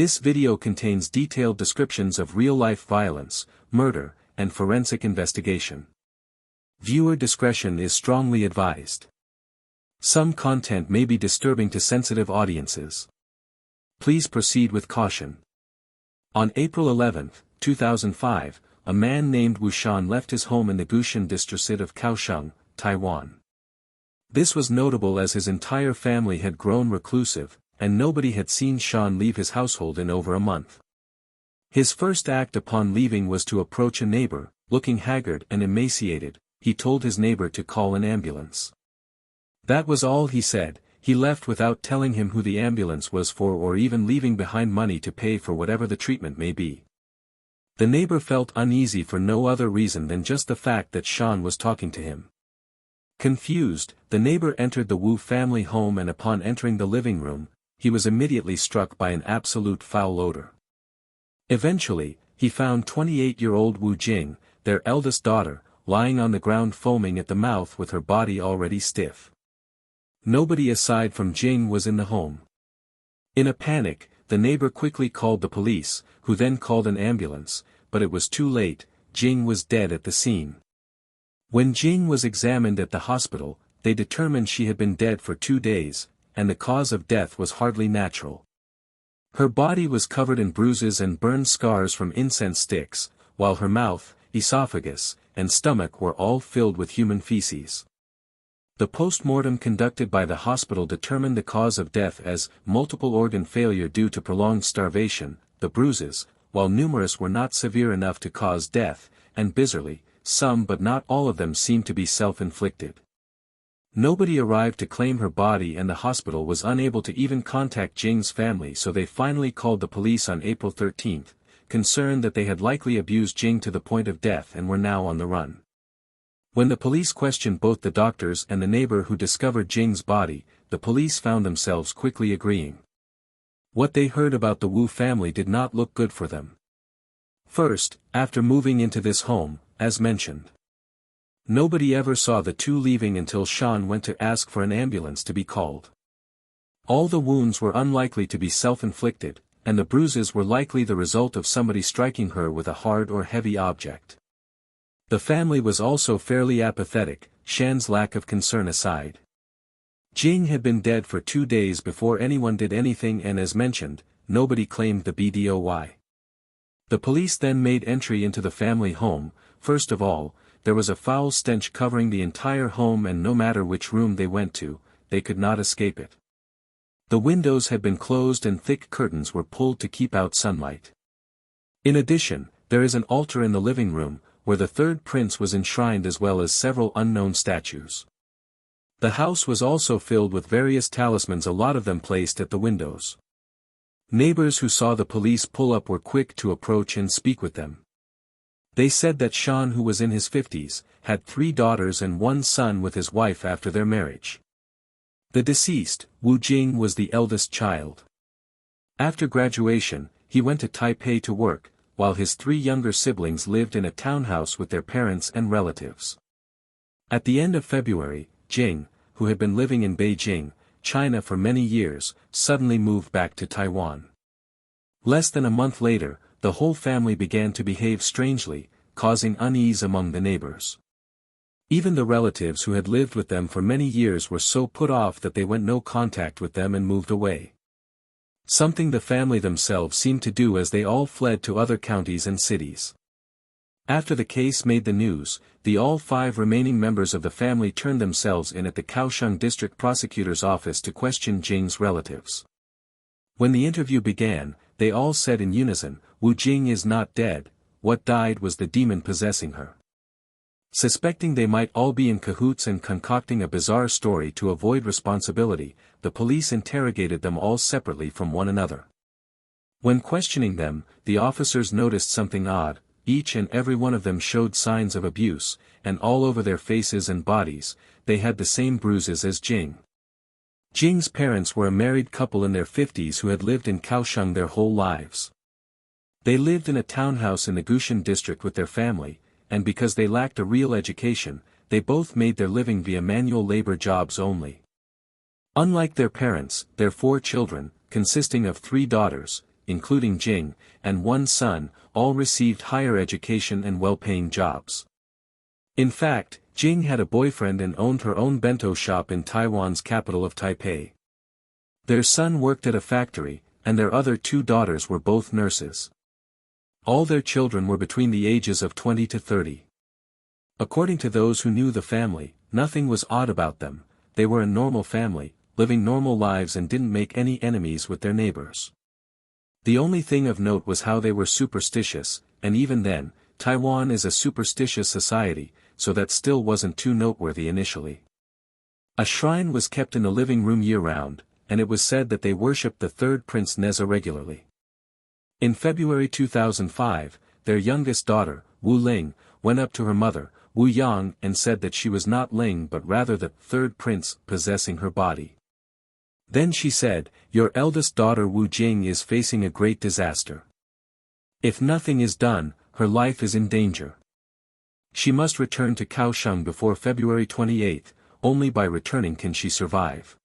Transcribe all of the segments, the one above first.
This video contains detailed descriptions of real-life violence, murder, and forensic investigation. Viewer discretion is strongly advised. Some content may be disturbing to sensitive audiences. Please proceed with caution. On April 11, 2005, a man named Wu Jing left his home in the Kaohsiung district of Kaohsiung, Taiwan. This was notable as his entire family had grown reclusive, and nobody had seen Jing leave his household in over a month. His first act upon leaving was to approach a neighbor. Looking haggard and emaciated, he told his neighbor to call an ambulance. That was all he said. He left without telling him who the ambulance was for or even leaving behind money to pay for whatever the treatment may be. The neighbor felt uneasy for no other reason than just the fact that Jing was talking to him. Confused, the neighbor entered the Wu family home, and upon entering the living room, he was immediately struck by an absolute foul odor. Eventually, he found 28-year-old Wu Jing, their eldest daughter, lying on the ground foaming at the mouth with her body already stiff. Nobody aside from Jing was in the home. In a panic, the neighbor quickly called the police, who then called an ambulance, but it was too late. Jing was dead at the scene. When Jing was examined at the hospital, they determined she had been dead for 2 days, and the cause of death was hardly natural. Her body was covered in bruises and burned scars from incense sticks, while her mouth, esophagus, and stomach were all filled with human feces. The post-mortem conducted by the hospital determined the cause of death as multiple organ failure due to prolonged starvation. The bruises, while numerous, were not severe enough to cause death, and bizarrely, some but not all of them seemed to be self-inflicted. Nobody arrived to claim her body, and the hospital was unable to even contact Jing's family, so they finally called the police on April 13, concerned that they had likely abused Jing to the point of death and were now on the run. When the police questioned both the doctors and the neighbor who discovered Jing's body, the police found themselves quickly agreeing. What they heard about the Wu family did not look good for them. First, after moving into this home, as mentioned, nobody ever saw the two leaving until Jing went to ask for an ambulance to be called. All the wounds were unlikely to be self-inflicted, and the bruises were likely the result of somebody striking her with a hard or heavy object. The family was also fairly apathetic, Jing's lack of concern aside. Jing had been dead for 2 days before anyone did anything, and as mentioned, nobody claimed the BDOY. The police then made entry into the family home. First of all, there was a foul stench covering the entire home, and no matter which room they went to, they could not escape it. The windows had been closed and thick curtains were pulled to keep out sunlight. In addition, there is an altar in the living room, where the third prince was enshrined, as well as several unknown statues. The house was also filled with various talismans, a lot of them placed at the windows. Neighbors who saw the police pull up were quick to approach and speak with them. They said that Jing, who was in his 50s, had 3 daughters and 1 son with his wife after their marriage. The deceased, Wu Jing, was the eldest child. After graduation, he went to Taipei to work, while his 3 younger siblings lived in a townhouse with their parents and relatives. At the end of February, Jing, who had been living in Beijing, China for many years, suddenly moved back to Taiwan. Less than a month later, the whole family began to behave strangely, causing unease among the neighbors. Even the relatives who had lived with them for many years were so put off that they went no contact with them and moved away. Something the family themselves seemed to do, as they all fled to other counties and cities. After the case made the news, all 5 remaining members of the family turned themselves in at the Kaohsiung District Prosecutor's office to question Jing's relatives. When the interview began, they all said in unison, "Wu Jing is not dead, what died was the demon possessing her." Suspecting they might all be in cahoots and concocting a bizarre story to avoid responsibility, the police interrogated them all separately from one another. When questioning them, the officers noticed something odd. Each and every one of them showed signs of abuse, and all over their faces and bodies, they had the same bruises as Jing. Jing's parents were a married couple in their 50s who had lived in Kaohsiung their whole lives. They lived in a townhouse in the Kaohsiung district with their family, and because they lacked a real education, they both made their living via manual labor jobs only. Unlike their parents, their 4 children, consisting of 3 daughters, including Jing, and one son, all received higher education and well-paying jobs. In fact, Jing had a boyfriend and owned her own bento shop in Taiwan's capital of Taipei. Their son worked at a factory, and their other two daughters were both nurses. All their children were between the ages of 20 to 30. According to those who knew the family, nothing was odd about them. They were a normal family, living normal lives and didn't make any enemies with their neighbors. The only thing of note was how they were superstitious, and even then, Taiwan is a superstitious society, so that still wasn't too noteworthy initially. A shrine was kept in the living room year-round, and it was said that they worshipped the third Prince Neza regularly. In February 2005, their youngest daughter, Wu Ling, went up to her mother, Wu Yang, and said that she was not Ling but rather the third prince possessing her body. Then she said, "Your eldest daughter Wu Jing is facing a great disaster. If nothing is done, her life is in danger. She must return to Kaohsiung before February 28, only by returning can she survive."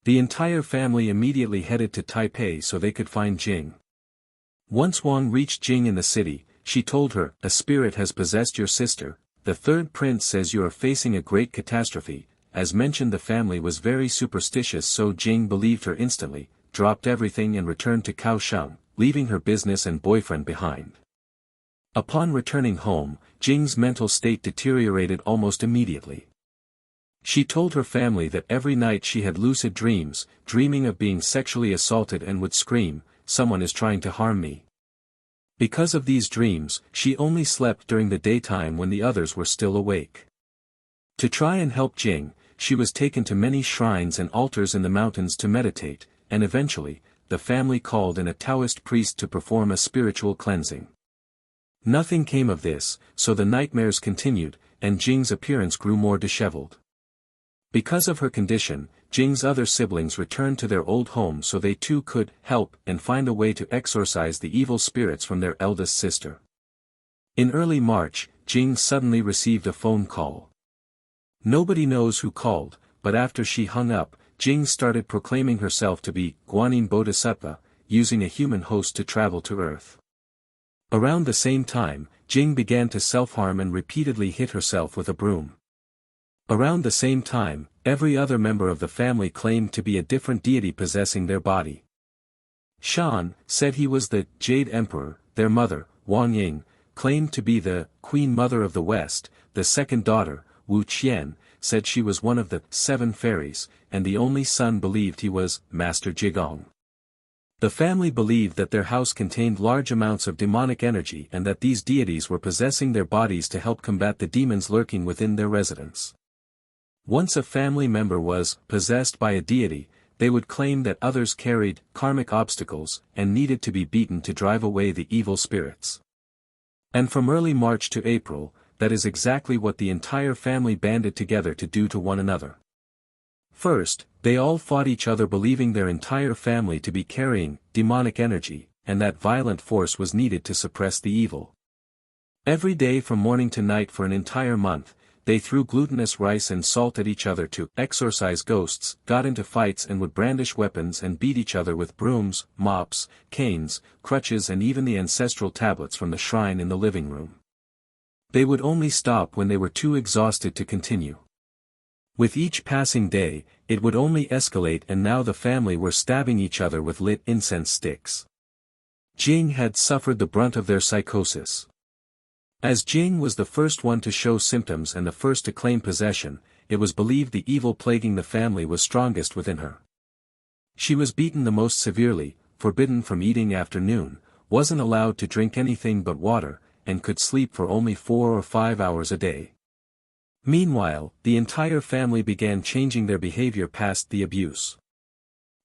The entire family immediately headed to Taipei so they could find Jing. Once Wang reached Jing in the city, she told her, "A spirit has possessed your sister. The third prince says you are facing a great catastrophe." As mentioned, the family was very superstitious, so Jing believed her instantly, dropped everything and returned to Kaohsiung, leaving her business and boyfriend behind. Upon returning home, Jing's mental state deteriorated almost immediately. She told her family that every night she had lucid dreams, dreaming of being sexually assaulted, and would scream, "Someone is trying to harm me." Because of these dreams, she only slept during the daytime when the others were still awake. To try and help Jing, she was taken to many shrines and altars in the mountains to meditate, and eventually, the family called in a Taoist priest to perform a spiritual cleansing. Nothing came of this, so the nightmares continued, and Jing's appearance grew more disheveled. Because of her condition, Jing's other siblings returned to their old home so they too could help and find a way to exorcise the evil spirits from their eldest sister. In early March, Jing suddenly received a phone call. Nobody knows who called, but after she hung up, Jing started proclaiming herself to be Guanyin Bodhisattva, using a human host to travel to Earth. Around the same time, Jing began to self-harm and repeatedly hit herself with a broom. Around the same time, every other member of the family claimed to be a different deity possessing their body. Shan said he was the Jade Emperor. Their mother, Wang Ying, claimed to be the Queen Mother of the West. The second daughter, Wu Qian, said she was one of the 7 fairies, and the only son believed he was Master Jigong. The family believed that their house contained large amounts of demonic energy and that these deities were possessing their bodies to help combat the demons lurking within their residence. Once a family member was possessed by a deity, they would claim that others carried karmic obstacles and needed to be beaten to drive away the evil spirits. And from early March to April, that is exactly what the entire family banded together to do to one another. First, they all fought each other, believing their entire family to be carrying demonic energy, and that violent force was needed to suppress the evil. Every day from morning to night for an entire month, they threw glutinous rice and salt at each other to exorcise ghosts, got into fights and would brandish weapons and beat each other with brooms, mops, canes, crutches, and even the ancestral tablets from the shrine in the living room. They would only stop when they were too exhausted to continue. With each passing day, it would only escalate, and now the family were stabbing each other with lit incense sticks. Jing had suffered the brunt of their psychosis. As Jing was the first one to show symptoms and the first to claim possession, it was believed the evil plaguing the family was strongest within her. She was beaten the most severely, forbidden from eating after noon, wasn't allowed to drink anything but water, and could sleep for only 4 or 5 hours a day. Meanwhile, the entire family began changing their behavior past the abuse.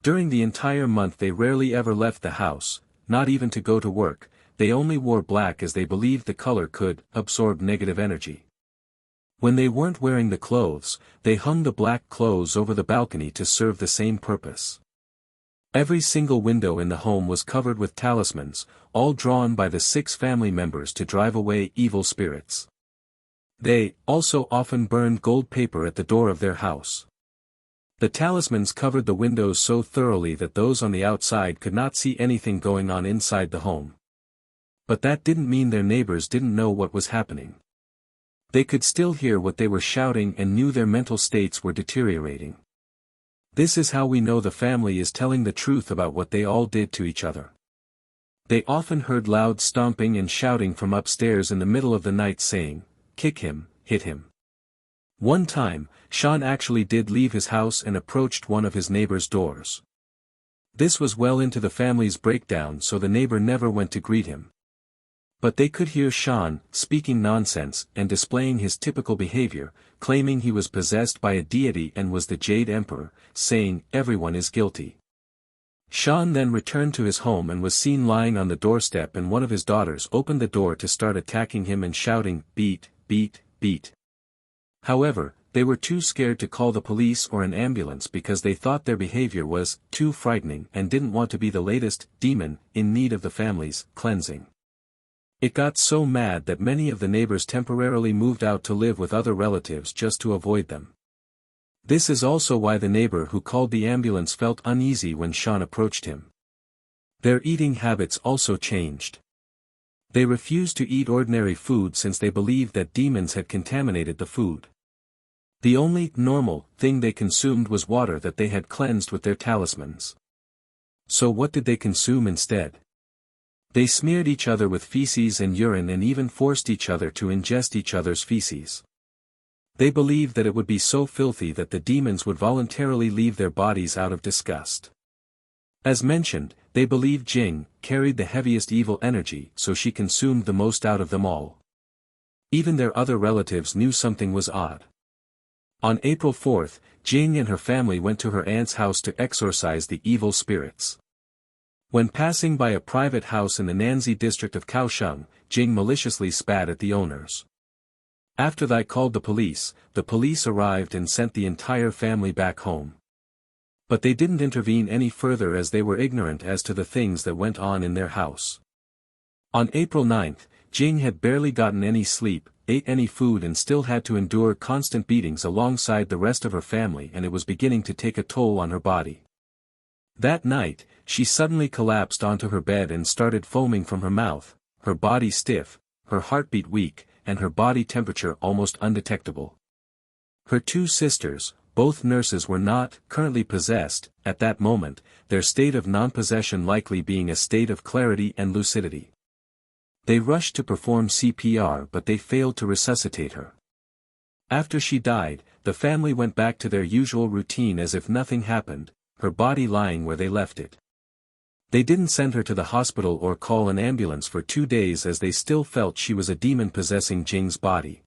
During the entire month they rarely ever left the house, not even to go to work. They only wore black as they believed the color could absorb negative energy. When they weren't wearing the clothes, they hung the black clothes over the balcony to serve the same purpose. Every single window in the home was covered with talismans, all drawn by the 6 family members to drive away evil spirits. They also often burned gold paper at the door of their house. The talismans covered the windows so thoroughly that those on the outside could not see anything going on inside the home. But that didn't mean their neighbors didn't know what was happening. They could still hear what they were shouting and knew their mental states were deteriorating. This is how we know the family is telling the truth about what they all did to each other. They often heard loud stomping and shouting from upstairs in the middle of the night saying, "Kick him, hit him." One time, Sean actually did leave his house and approached one of his neighbor's doors. This was well into the family's breakdown, so the neighbor never went to greet him. But they could hear Sean speaking nonsense and displaying his typical behavior, claiming he was possessed by a deity and was the Jade Emperor, saying, "Everyone is guilty." Sean then returned to his home and was seen lying on the doorstep, and one of his daughters opened the door to start attacking him and shouting, "Beat, beat, beat." However, they were too scared to call the police or an ambulance because they thought their behavior was too frightening and didn't want to be the latest demon in need of the family's cleansing. It got so mad that many of the neighbors temporarily moved out to live with other relatives just to avoid them. This is also why the neighbor who called the ambulance felt uneasy when Sean approached him. Their eating habits also changed. They refused to eat ordinary food since they believed that demons had contaminated the food. The only normal thing they consumed was water that they had cleansed with their talismans. So what did they consume instead? They smeared each other with feces and urine and even forced each other to ingest each other's feces. They believed that it would be so filthy that the demons would voluntarily leave their bodies out of disgust. As mentioned, they believed Jing carried the heaviest evil energy, so she consumed the most out of them all. Even their other relatives knew something was odd. On April 4th, Jing and her family went to her aunt's house to exorcise the evil spirits. When passing by a private house in the Nanzi district of Kaohsiung, Jing maliciously spat at the owners. After that called the police arrived and sent the entire family back home. But they didn't intervene any further as they were ignorant as to the things that went on in their house. On April 9th, Jing had barely gotten any sleep, ate any food and still had to endure constant beatings alongside the rest of her family, and it was beginning to take a toll on her body. That night, she suddenly collapsed onto her bed and started foaming from her mouth, her body stiff, her heartbeat weak, and her body temperature almost undetectable. Her two sisters, both nurses, were not currently possessed at that moment, their state of non-possession likely being a state of clarity and lucidity. They rushed to perform CPR, but they failed to resuscitate her. After she died, the family went back to their usual routine as if nothing happened, her body lying where they left it. They didn't send her to the hospital or call an ambulance for 2 days as they still felt she was a demon possessing Jing's body.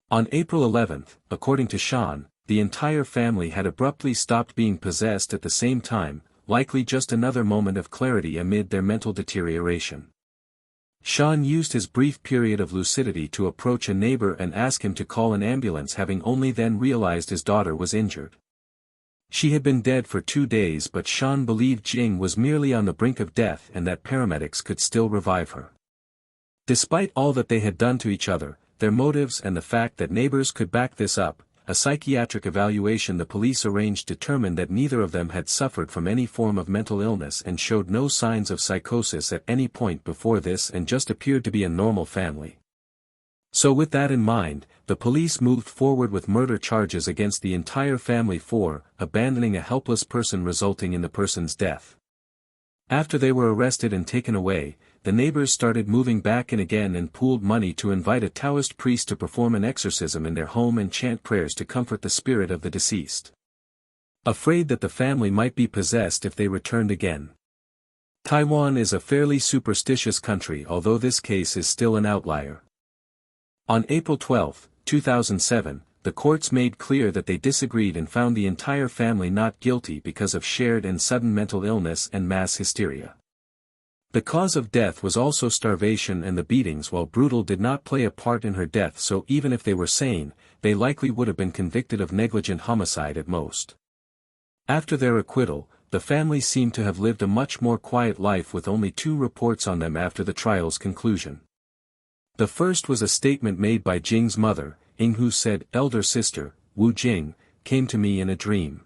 On April 11th, according to Sean, the entire family had abruptly stopped being possessed at the same time, likely just another moment of clarity amid their mental deterioration. Sean used his brief period of lucidity to approach a neighbor and ask him to call an ambulance, having only then realized his daughter was injured. She had been dead for 2 days, but Sean believed Jing was merely on the brink of death and that paramedics could still revive her. Despite all that they had done to each other, their motives and the fact that neighbors could back this up, a psychiatric evaluation the police arranged determined that neither of them had suffered from any form of mental illness and showed no signs of psychosis at any point before this and just appeared to be a normal family. So with that in mind, the police moved forward with murder charges against the entire family for abandoning a helpless person resulting in the person's death. After they were arrested and taken away, the neighbors started moving back in again and pooled money to invite a Taoist priest to perform an exorcism in their home and chant prayers to comfort the spirit of the deceased. Afraid that the family might be possessed if they returned again. Taiwan is a fairly superstitious country, although this case is still an outlier. On April 12, 2007, the courts made clear that they disagreed and found the entire family not guilty because of shared and sudden mental illness and mass hysteria. The cause of death was also starvation, and the beatings, while brutal, did not play a part in her death, so even if they were sane, they likely would have been convicted of negligent homicide at most. After their acquittal, the family seemed to have lived a much more quiet life with only 2 reports on them after the trial's conclusion. The first was a statement made by Jing's mother, Ying, who said, "Elder sister, Wu Jing, came to me in a dream.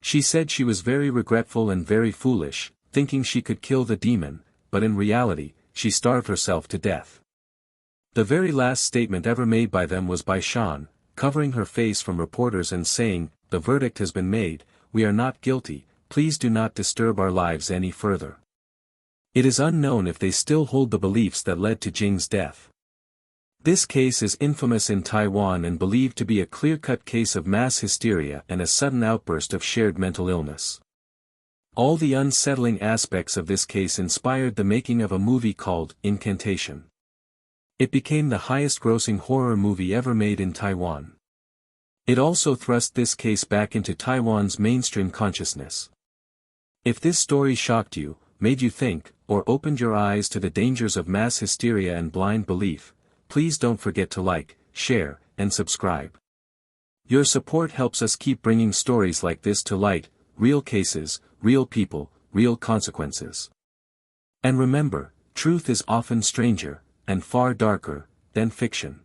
She said she was very regretful and very foolish, thinking she could kill the demon, but in reality, she starved herself to death. The very last statement ever made by them was by Shan, covering her face from reporters and saying, "The verdict has been made, we are not guilty, please do not disturb our lives any further." It is unknown if they still hold the beliefs that led to Jing's death. This case is infamous in Taiwan and believed to be a clear-cut case of mass hysteria and a sudden outburst of shared mental illness. All the unsettling aspects of this case inspired the making of a movie called Incantation. It became the highest-grossing horror movie ever made in Taiwan. It also thrust this case back into Taiwan's mainstream consciousness. If this story shocked you, made you think, or opened your eyes to the dangers of mass hysteria and blind belief, please don't forget to like, share, and subscribe. Your support helps us keep bringing stories like this to light, real cases, real people, real consequences. And remember, truth is often stranger, and far darker, than fiction.